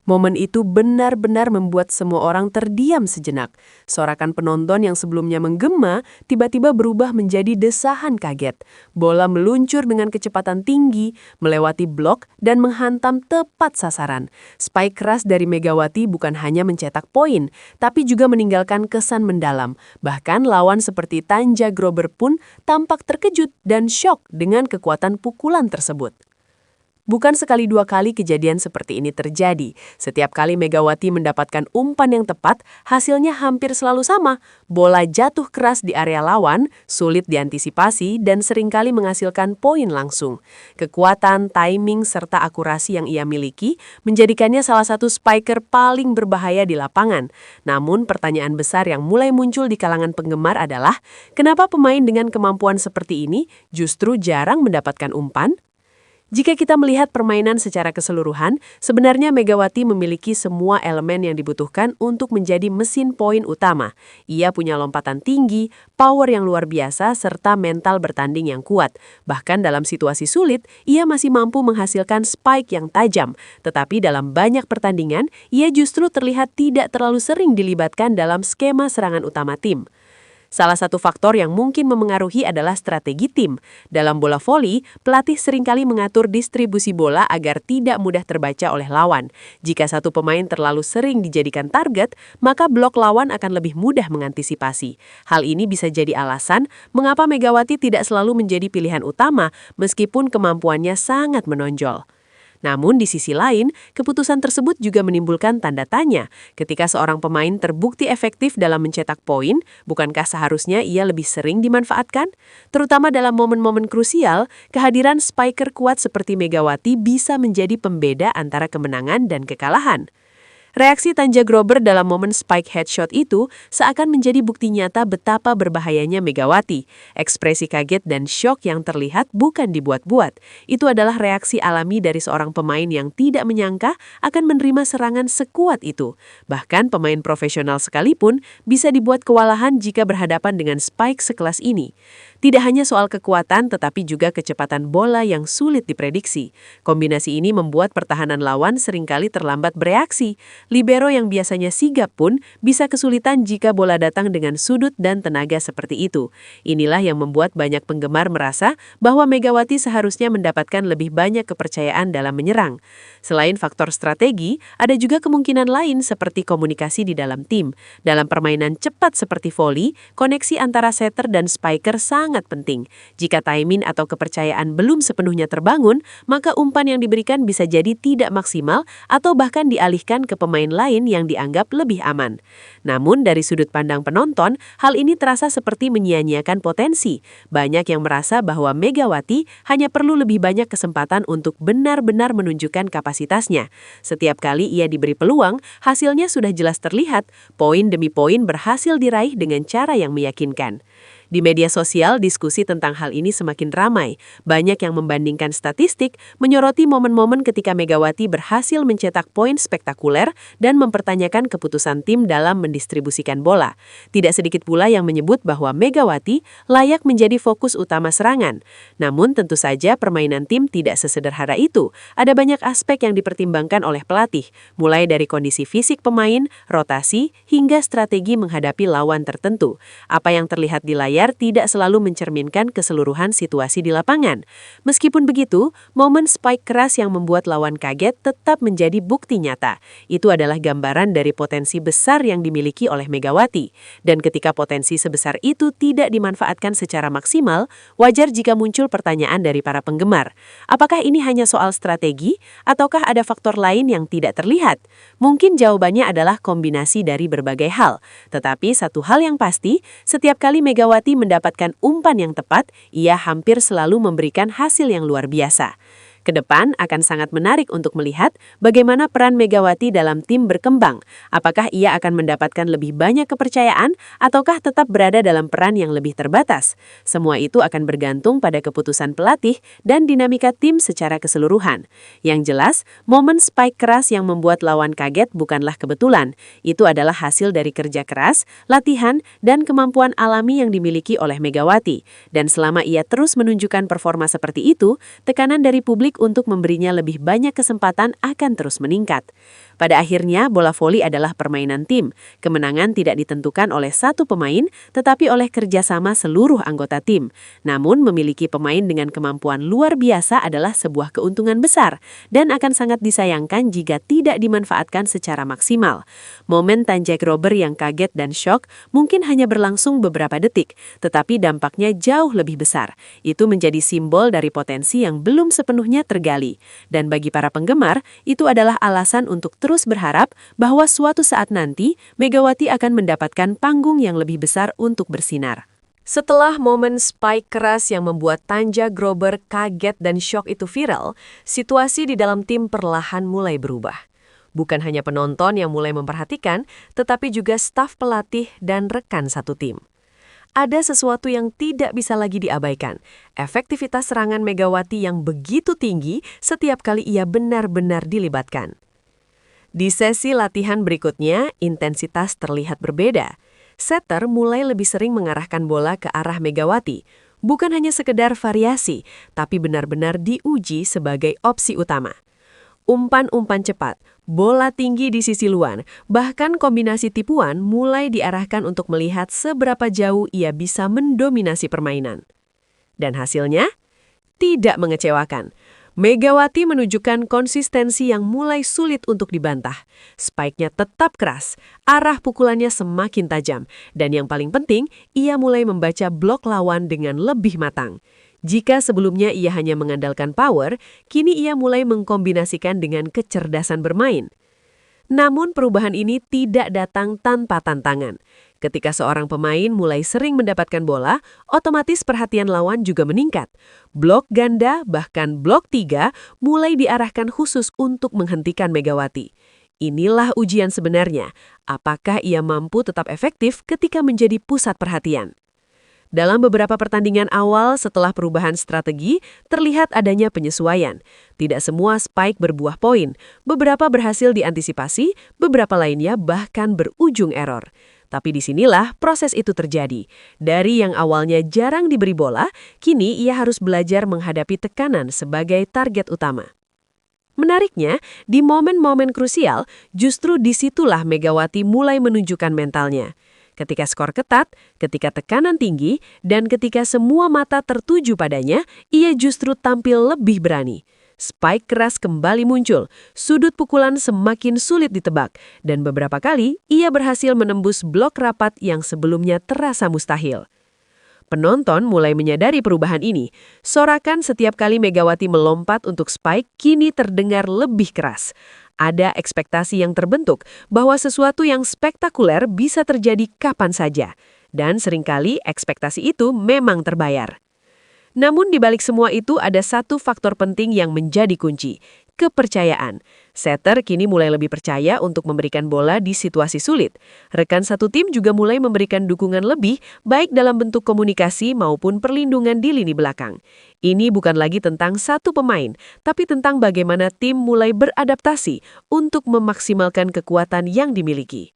Momen itu benar-benar membuat semua orang terdiam sejenak. Sorakan penonton yang sebelumnya menggema tiba-tiba berubah menjadi desahan kaget. Bola meluncur dengan kecepatan tinggi, melewati blok dan menghantam tepat sasaran. Spike keras dari Megawati bukan hanya mencetak poin, tapi juga meninggalkan kesan mendalam. Bahkan lawan seperti Tanja Grober pun tampak terkejut dan syok dengan kekuatan pukulan tersebut. Bukan sekali dua kali kejadian seperti ini terjadi. Setiap kali Megawati mendapatkan umpan yang tepat, hasilnya hampir selalu sama. Bola jatuh keras di area lawan, sulit diantisipasi, dan seringkali menghasilkan poin langsung. Kekuatan, timing, serta akurasi yang ia miliki menjadikannya salah satu spiker paling berbahaya di lapangan. Namun pertanyaan besar yang mulai muncul di kalangan penggemar adalah, kenapa pemain dengan kemampuan seperti ini justru jarang mendapatkan umpan? Jika kita melihat permainan secara keseluruhan, sebenarnya Megawati memiliki semua elemen yang dibutuhkan untuk menjadi mesin poin utama. Ia punya lompatan tinggi, power yang luar biasa, serta mental bertanding yang kuat. Bahkan dalam situasi sulit, ia masih mampu menghasilkan spike yang tajam. Tetapi dalam banyak pertandingan, ia justru terlihat tidak terlalu sering dilibatkan dalam skema serangan utama tim. Salah satu faktor yang mungkin memengaruhi adalah strategi tim. Dalam bola voli, pelatih seringkali mengatur distribusi bola agar tidak mudah terbaca oleh lawan. Jika satu pemain terlalu sering dijadikan target, maka blok lawan akan lebih mudah mengantisipasi. Hal ini bisa jadi alasan mengapa Megawati tidak selalu menjadi pilihan utama meskipun kemampuannya sangat menonjol. Namun di sisi lain, keputusan tersebut juga menimbulkan tanda tanya. Ketika seorang pemain terbukti efektif dalam mencetak poin, bukankah seharusnya ia lebih sering dimanfaatkan? Terutama dalam momen-momen krusial, kehadiran spiker kuat seperti Megawati bisa menjadi pembeda antara kemenangan dan kekalahan. Reaksi Tanja Grober dalam momen spike headshot itu seakan menjadi bukti nyata betapa berbahayanya Megawati. Ekspresi kaget dan syok yang terlihat bukan dibuat-buat. Itu adalah reaksi alami dari seorang pemain yang tidak menyangka akan menerima serangan sekuat itu. Bahkan pemain profesional sekalipun bisa dibuat kewalahan jika berhadapan dengan spike sekelas ini. Tidak hanya soal kekuatan, tetapi juga kecepatan bola yang sulit diprediksi. Kombinasi ini membuat pertahanan lawan seringkali terlambat bereaksi. Libero yang biasanya sigap pun bisa kesulitan jika bola datang dengan sudut dan tenaga seperti itu. Inilah yang membuat banyak penggemar merasa bahwa Megawati seharusnya mendapatkan lebih banyak kepercayaan dalam menyerang. Selain faktor strategi, ada juga kemungkinan lain seperti komunikasi di dalam tim. Dalam permainan cepat seperti voli, koneksi antara setter dan spiker sangat penting. Jika timing atau kepercayaan belum sepenuhnya terbangun, maka umpan yang diberikan bisa jadi tidak maksimal atau bahkan dialihkan ke pemain lain yang dianggap lebih aman. Namun dari sudut pandang penonton, hal ini terasa seperti menyia-nyiakan potensi. Banyak yang merasa bahwa Megawati hanya perlu lebih banyak kesempatan untuk benar-benar menunjukkan kapasitasnya. Setiap kali ia diberi peluang, hasilnya sudah jelas terlihat, poin demi poin berhasil diraih dengan cara yang meyakinkan. Di media sosial, diskusi tentang hal ini semakin ramai. Banyak yang membandingkan statistik, menyoroti momen-momen ketika Megawati berhasil mencetak poin spektakuler dan mempertanyakan keputusan tim dalam mendistribusikan bola. Tidak sedikit pula yang menyebut bahwa Megawati layak menjadi fokus utama serangan. Namun tentu saja permainan tim tidak sesederhana itu. Ada banyak aspek yang dipertimbangkan oleh pelatih, mulai dari kondisi fisik pemain, rotasi, hingga strategi menghadapi lawan tertentu. Apa yang terlihat di layar tidak selalu mencerminkan keseluruhan situasi di lapangan. Meskipun begitu, momen spike keras yang membuat lawan kaget tetap menjadi bukti nyata. Itu adalah gambaran dari potensi besar yang dimiliki oleh Megawati. Dan ketika potensi sebesar itu tidak dimanfaatkan secara maksimal, wajar jika muncul pertanyaan dari para penggemar. Apakah ini hanya soal strategi, ataukah ada faktor lain yang tidak terlihat? Mungkin jawabannya adalah kombinasi dari berbagai hal. Tetapi satu hal yang pasti, setiap kali Megawati mendapatkan umpan yang tepat, ia hampir selalu memberikan hasil yang luar biasa. Ke depan akan sangat menarik untuk melihat bagaimana peran Megawati dalam tim berkembang. Apakah ia akan mendapatkan lebih banyak kepercayaan ataukah tetap berada dalam peran yang lebih terbatas? Semua itu akan bergantung pada keputusan pelatih dan dinamika tim secara keseluruhan. Yang jelas, momen spike keras yang membuat lawan kaget bukanlah kebetulan. Itu adalah hasil dari kerja keras, latihan, dan kemampuan alami yang dimiliki oleh Megawati. Dan selama ia terus menunjukkan performa seperti itu, tekanan dari publik untuk memberinya lebih banyak kesempatan akan terus meningkat. Pada akhirnya, bola voli adalah permainan tim. Kemenangan tidak ditentukan oleh satu pemain, tetapi oleh kerjasama seluruh anggota tim. Namun, memiliki pemain dengan kemampuan luar biasa adalah sebuah keuntungan besar dan akan sangat disayangkan jika tidak dimanfaatkan secara maksimal. Momen Tanja Grober yang kaget dan syok mungkin hanya berlangsung beberapa detik, tetapi dampaknya jauh lebih besar. Itu menjadi simbol dari potensi yang belum sepenuhnya tergali. Dan bagi para penggemar, itu adalah alasan untuk terus berharap bahwa suatu saat nanti Megawati akan mendapatkan panggung yang lebih besar untuk bersinar. Setelah momen spike keras yang membuat Tanja Grober kaget dan syok itu viral, situasi di dalam tim perlahan mulai berubah. Bukan hanya penonton yang mulai memperhatikan, tetapi juga staf pelatih dan rekan satu tim. Ada sesuatu yang tidak bisa lagi diabaikan. Efektivitas serangan Megawati yang begitu tinggi setiap kali ia benar-benar dilibatkan. Di sesi latihan berikutnya, intensitas terlihat berbeda. Setter mulai lebih sering mengarahkan bola ke arah Megawati. Bukan hanya sekedar variasi, tapi benar-benar diuji sebagai opsi utama. Umpan-umpan cepat, bola tinggi di sisi luar, bahkan kombinasi tipuan mulai diarahkan untuk melihat seberapa jauh ia bisa mendominasi permainan. Dan hasilnya? Tidak mengecewakan. Megawati menunjukkan konsistensi yang mulai sulit untuk dibantah. Spike-nya tetap keras, arah pukulannya semakin tajam, dan yang paling penting, ia mulai membaca blok lawan dengan lebih matang. Jika sebelumnya ia hanya mengandalkan power, kini ia mulai mengkombinasikan dengan kecerdasan bermain. Namun perubahan ini tidak datang tanpa tantangan. Ketika seorang pemain mulai sering mendapatkan bola, otomatis perhatian lawan juga meningkat. Blok ganda, bahkan blok 3, mulai diarahkan khusus untuk menghentikan Megawati. Inilah ujian sebenarnya. Apakah ia mampu tetap efektif ketika menjadi pusat perhatian? Dalam beberapa pertandingan awal setelah perubahan strategi, terlihat adanya penyesuaian. Tidak semua spike berbuah poin. Beberapa berhasil diantisipasi, beberapa lainnya bahkan berujung error. Tapi disinilah proses itu terjadi. Dari yang awalnya jarang diberi bola, kini ia harus belajar menghadapi tekanan sebagai target utama. Menariknya, di momen-momen krusial, justru disitulah Megawati mulai menunjukkan mentalnya. Ketika skor ketat, ketika tekanan tinggi, dan ketika semua mata tertuju padanya, ia justru tampil lebih berani. Spike keras kembali muncul, sudut pukulan semakin sulit ditebak, dan beberapa kali ia berhasil menembus blok rapat yang sebelumnya terasa mustahil. Penonton mulai menyadari perubahan ini. Sorakan setiap kali Megawati melompat untuk spike kini terdengar lebih keras. Ada ekspektasi yang terbentuk bahwa sesuatu yang spektakuler bisa terjadi kapan saja. Dan seringkali ekspektasi itu memang terbayar. Namun di balik semua itu ada satu faktor penting yang menjadi kunci, kepercayaan. Setter kini mulai lebih percaya untuk memberikan bola di situasi sulit. Rekan satu tim juga mulai memberikan dukungan lebih, baik dalam bentuk komunikasi maupun perlindungan di lini belakang. Ini bukan lagi tentang satu pemain, tapi tentang bagaimana tim mulai beradaptasi untuk memaksimalkan kekuatan yang dimiliki.